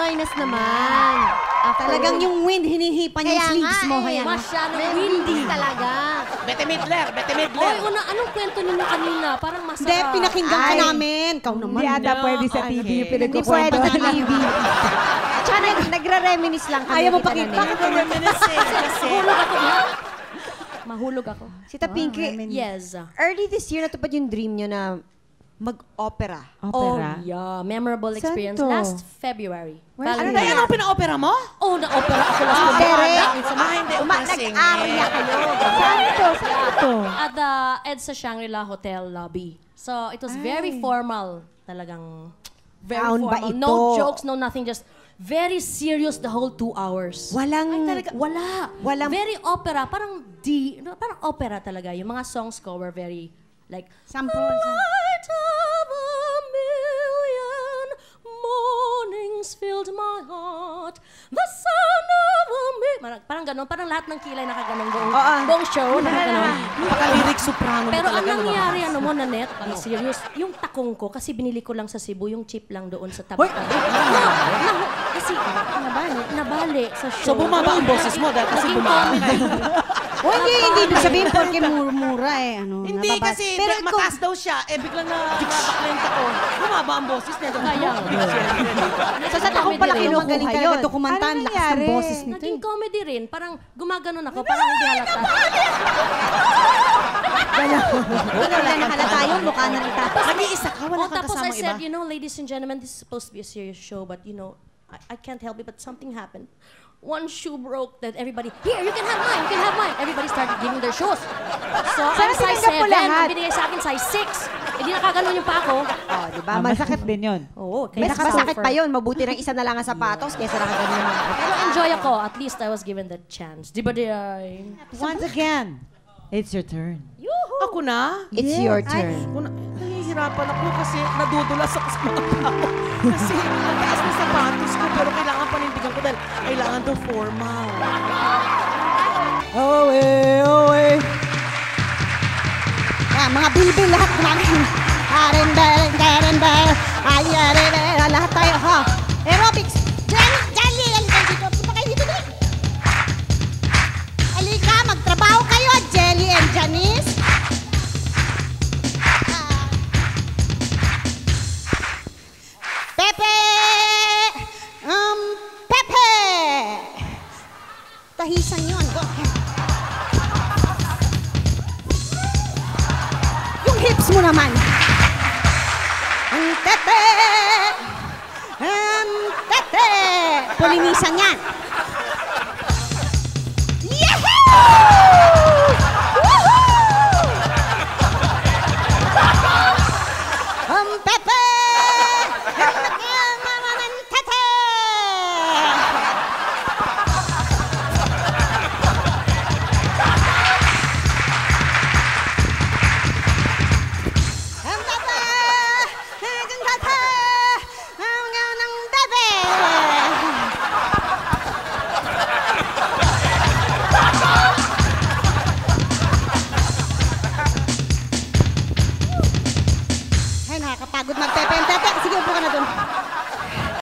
Finest naman. Talagang yung wind, hinihipan yung sleeves mo. Masyadong windy talaga. Bete Midler, Bete Midler. Oy, anong kwento ninyo kanina? Parang masarap. Hindi, pinakinggan ka namin. Ikaw naman. Hindi ata pwede sa TV yung Hindi pinagkukwento. pwede sa TV. Tsaka nagre-reminis lang kami. Ayaw mo pakita. Bakit reminisce kasi? Mahulog ako. Sita Pinky, Yes. early this year natupad yung dream nyo na mag-opera. Opera? Oh, yeah. Memorable Saan experience. to? Last February. Ano na yan ang pina-opera mo? Oh, na-opera ako last Derek. Hindi, opera Nag-arya kayo. Saan to? At the EDSA Shangri-La Hotel lobby. So, it was very formal. Talagang very Gown ba formal. ito? No jokes, no nothing. Just very serious the whole 2 hours. Walang... Wala. Very opera. Parang parang opera talaga. Yung mga songs ko were very, like, Sample. light of a million mornings filled my heart. The sound of a parang ganon. Parang lahat ng kilay nakaganon buong show. Nakaganon. Paka-lyric soprano mo Pero ang talaga. nangyari, mo, Nanette, serious, yung takong ko, kasi binili ko lang sa Cebu, yung chip lang doon sa tabi. Kasi nabali sa show. So bumaba ang boses mo dahil kasi bumaba ka. Hindi ibig sabihin porque mura eh. Hindi kasi mataas daw siya, biglang nabaklenta ko. Bumaba ang boses niya. Kaya. So sa takong pala kinukuha magaling talaga yun. dokumanta, ang lakas ng boses nito. Naging comedy rin. Parang gumaganon ako, parang hindi halata. Wala nakalata yun, mukha na rin tapos. Nag-iisa ka, wala kang Tapos I kasama iba. said, you know, ladies and gentlemen, this is supposed to be a serious show, but you know, I can't help it, but something happened. One shoe broke that everybody, here, you can have mine, you can have mine. Everybody started giving their shoes. So, I'm size 7, ang binigay sa akin size 6. Hindi nakaganon yung pa ako. Diba? Masakit din yun. Oo, Mas masakit pa yun. Mabuti ng isa na lang ang sapatos kaysa nakaganon naman. Pero enjoy ako. At least I was given that chance. Di ba, Day? Once again, it's your turn. Ako na? It's your turn. Nahihirapan ako kasi nadudulas ako sa mga tao. Kasi ang taas ng sapatos ko pero kailangan panindigan ko dahil kailangan daw formal. Mga bilbil lahat gumagin. Lahat tayo, ha? Aerobics. Jolly, halika dito. Punta kayo dito. Halika, magtrabaho kayo, Jelly and Janice. Pepe! Pepe! Tahisan yun. Yung hips mo naman. Pepe! Pepe! Pulinisan yan.